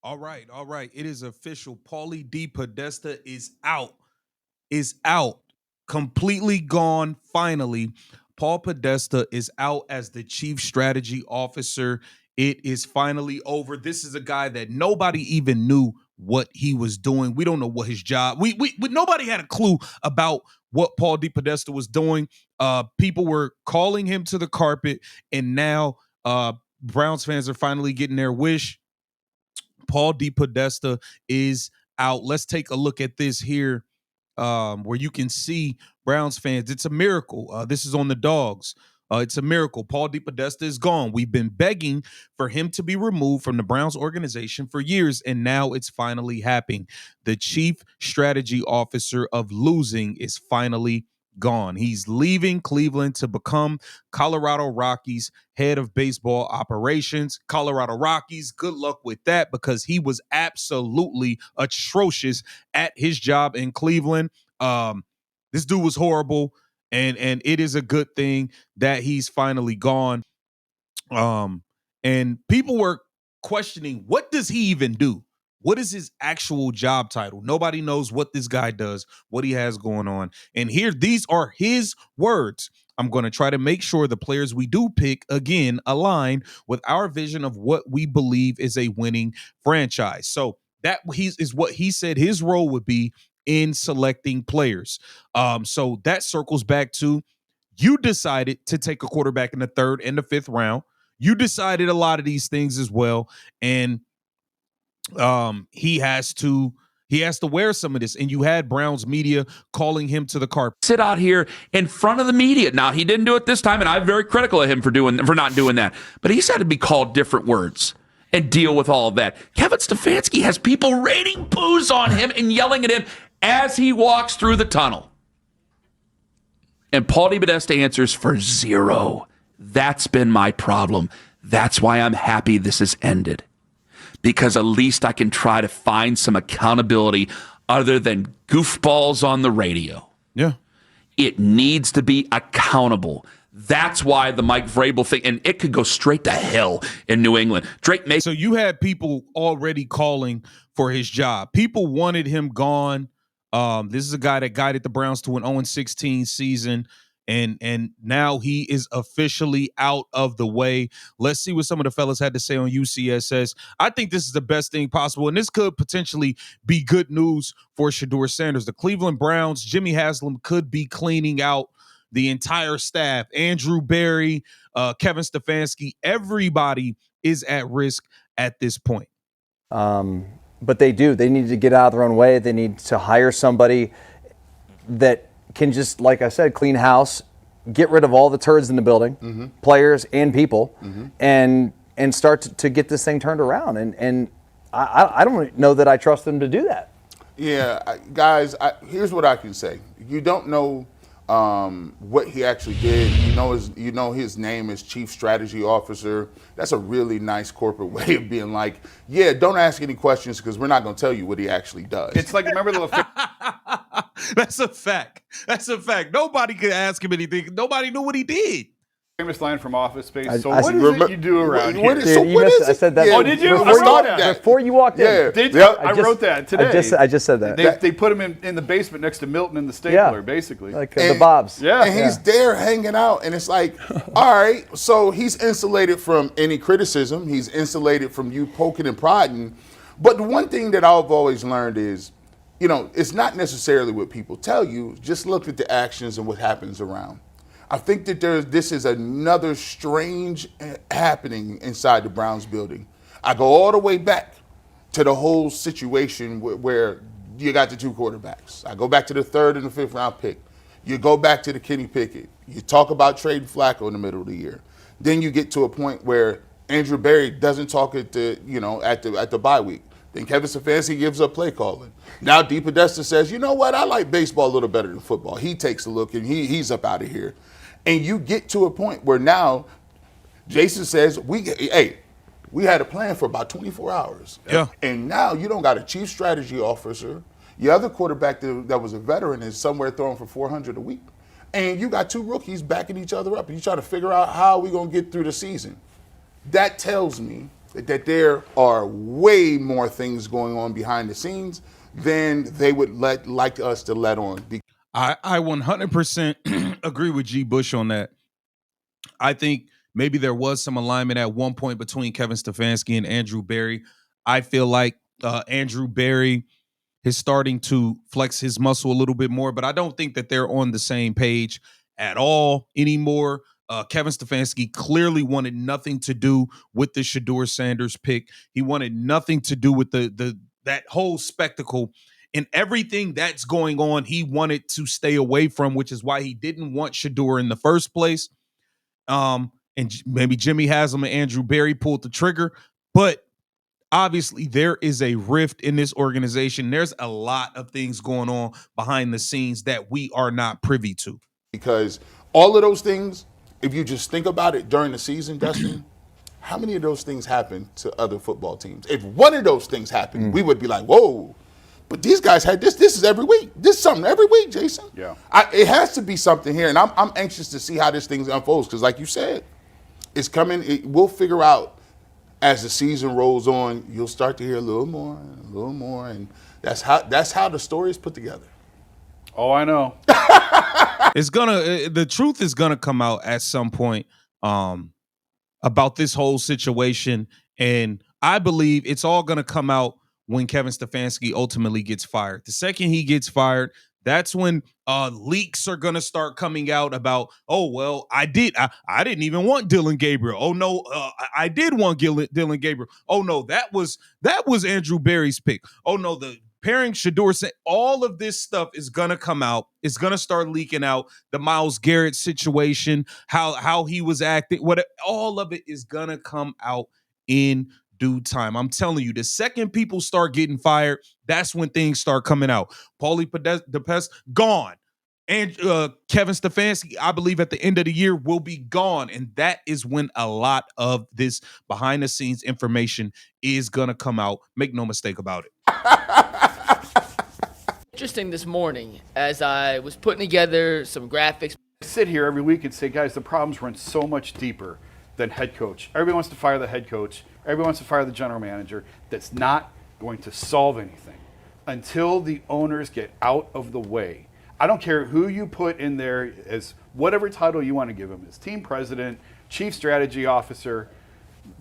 All right, all right. It is official. Paulie Depodesta is out, completely gone. Finally, Paul Podesta is out as the chief strategy officer. It is finally over. This is a guy that nobody even knew what he was doing. We don't know what his job. We nobody had a clue about what Paul Depodesta was doing. People were calling him to the carpet, and now Browns fans are finally getting their wish. Paul DePodesta is out. Let's take a look at this here, where you can see Browns fans. It's a miracle. This is on the dogs. It's a miracle. Paul DePodesta is gone. We've been begging for him to be removed from the Browns organization for years, and now it's finally happening. The chief strategy officer of losing is finally gone. He's leaving Cleveland to become Colorado Rockies head of baseball operations. Colorado Rockies, good luck with that, because he was absolutely atrocious at his job in Cleveland. This dude was horrible, and it is a good thing that he's finally gone. And people were questioning, what does he even do? What is his actual job title? Nobody knows what this guy does, what he has going on. And here, these are his words. I'm going to try to make sure the players we do pick, again, align with our vision of what we believe is a winning franchise. So that is what he said his role would be in selecting players. So that circles back to, you decided to take a quarterback in the 3rd and the 5th round. You decided a lot of these things as well, and he has to wear some of this. And you had Browns media calling him to the carpet. Sit out here in front of the media. Now, he didn't do it this time, and I'm very critical of him for not doing that. But he's had to be called different words and deal with all of that. Kevin Stefanski has people raining boos on him and yelling at him as he walks through the tunnel. And Paul DePodesta answers for 0. That's been my problem. That's why I'm happy this has ended. Because at least I can try to find some accountability other than goofballs on the radio. Yeah. It needs to be accountable. That's why the Mike Vrabel thing, and it could go straight to hell in New England. Drake Mason. So you had people already calling for his job. People wanted him gone. This is a guy that guided the Browns to an 0-16 season, and now he is officially out of the way. Let's see what some of the fellas had to say on UCSS. I think this is the best thing possible, and this could potentially be good news for Shedeur Sanders. The Cleveland Browns, Jimmy Haslam could be cleaning out the entire staff. Andrew Berry, Kevin Stefanski, everybody is at risk at this point. But they need to get out of their own way. They need to hire somebody that can just, like I said, clean house, get rid of all the turds in the building, players and people, and start to get this thing turned around. And I don't know that I trust them to do that. Yeah, guys, here's what I can say. You don't know what he actually did. You know his name is Chief Strategy Officer. That's a really nice corporate way of being like, yeah, don't ask any questions because we're not going to tell you what he actually does. It's like, remember the That's a fact. That's a fact. Nobody could ask him anything. Nobody knew what he did. famous line from Office Space? I What is it you do around here? I said that. Yeah, Oh, did you? I I wrote started that. Before you walked in. Yeah. Did you? Yep. I wrote that today. I just said that. They put him in the basement next to Milton and the Stapler, basically. Like the Bobs. Yeah. And he's there hanging out, and it's like, all right, so he's insulated from any criticism. He's insulated from you poking and prodding. But the one thing that I've always learned is, it's not necessarily what people tell you. Just look at the actions and what happens around. I think that this is another strange happening inside the Browns building. I go all the way back to the whole situation where you got the two quarterbacks. I go back to the 3rd and the 5th round pick. You go back to the Kenny Pickett. You talk about trading Flacco in the middle of the year. Then you get to a point where Andrew Berry doesn't talk at the bye week. Then Kevin Stefanski gives up play calling. Now Depodesta says, you know what, I like baseball a little better than football. He takes a look and he's up out of here. And you get to a point where now Jason says, we had a plan for about 24 hours. Yeah. And now you don't got a chief strategy officer. Your other quarterback that was a veteran is somewhere throwing for 400 a week. And you got two rookies backing each other up. And you try to figure out how we going to get through the season. That tells me that there are way more things going on behind the scenes than they would like us to let on. I 100% agree with G. Bush on that. I think maybe there was some alignment at one point between Kevin Stefanski and Andrew Berry. I feel like Andrew Berry is starting to flex his muscle a little bit more, but I don't think that they're on the same page at all anymore. Kevin Stefanski clearly wanted nothing to do with the Shedeur Sanders pick. He wanted nothing to do with the that whole spectacle and everything that's going on. He wanted to stay away from, which is why he didn't want Shedeur in the first place. And maybe Jimmy Haslam and Andrew Berry pulled the trigger, but obviously there is a rift in this organization. There's a lot of things going on behind the scenes that we are not privy to. Because all of those things, if you just think about it during the season, Dustin, how many of those things happen to other football teams? If one of those things happened, we would be like, whoa. But these guys had this. This is every week. This is something every week, Jason. Yeah. It has to be something here. And I'm anxious to see how this thing unfolds because, like you said, it's coming. We'll figure out as the season rolls on. You'll start to hear a little more, and that's how the story is put together. Oh, I know. The truth is gonna come out at some point about this whole situation, and I believe it's all gonna come out when Kevin Stefanski ultimately gets fired. The second he gets fired, that's when leaks are gonna start coming out about, oh well, I didn't even want Dylan Gabriel. Oh no, I did want Dylan Gabriel. Oh no, that was Andrew Berry's pick. Oh no, the pairing Shedeur, all of this stuff is gonna come out. It's gonna start leaking out. The Myles Garrett situation, how he was acting, all of it is gonna come out in due time. I'm telling you, the second people start getting fired, that's when things start coming out. Paulie Depodesta gone. And Kevin Stefanski, I believe at the end of the year, will be gone. And that is when a lot of this behind the scenes information is going to come out. Make no mistake about it. Interesting this morning as I was putting together some graphics. I sit here every week and say, guys, the problems run so much deeper than head coach. Everybody wants to fire the head coach. Everybody wants to fire the general manager. That's not going to solve anything until the owners get out of the way. I don't care who you put in there as whatever title you want to give them, as team president, chief strategy officer,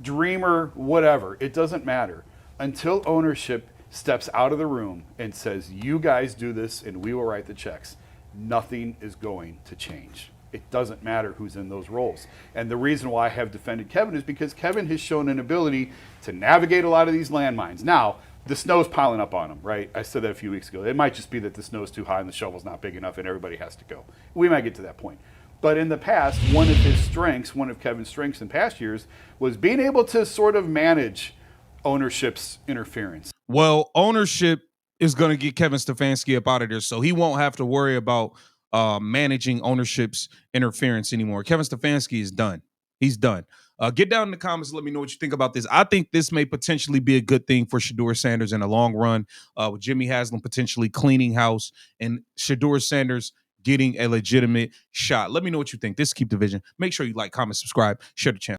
dreamer, whatever. It doesn't matter. Until ownership steps out of the room and says, you guys do this and we will write the checks, nothing is going to change. It doesn't matter who's in those roles. And the reason why I have defended Kevin is because Kevin has shown an ability to navigate a lot of these landmines. Now, the snow's piling up on him, right? I said that a few weeks ago. It might just be that the snow's too high and the shovel's not big enough and everybody has to go. We might get to that point. But in the past, one of Kevin's strengths in past years was being able to sort of manage ownership's interference. Well, ownership is going to get Kevin Stefanski up out of there, so he won't have to worry about managing ownership's interference anymore. Kevin Stefanski is done. He's done. Get down in the comments and let me know what you think about this. I think this may potentially be a good thing for Shedeur Sanders in the long run, with Jimmy Haslam potentially cleaning house and Shedeur Sanders getting a legitimate shot. Let me know what you think. This is Keep Division. Make sure you like, comment, subscribe, share the channel.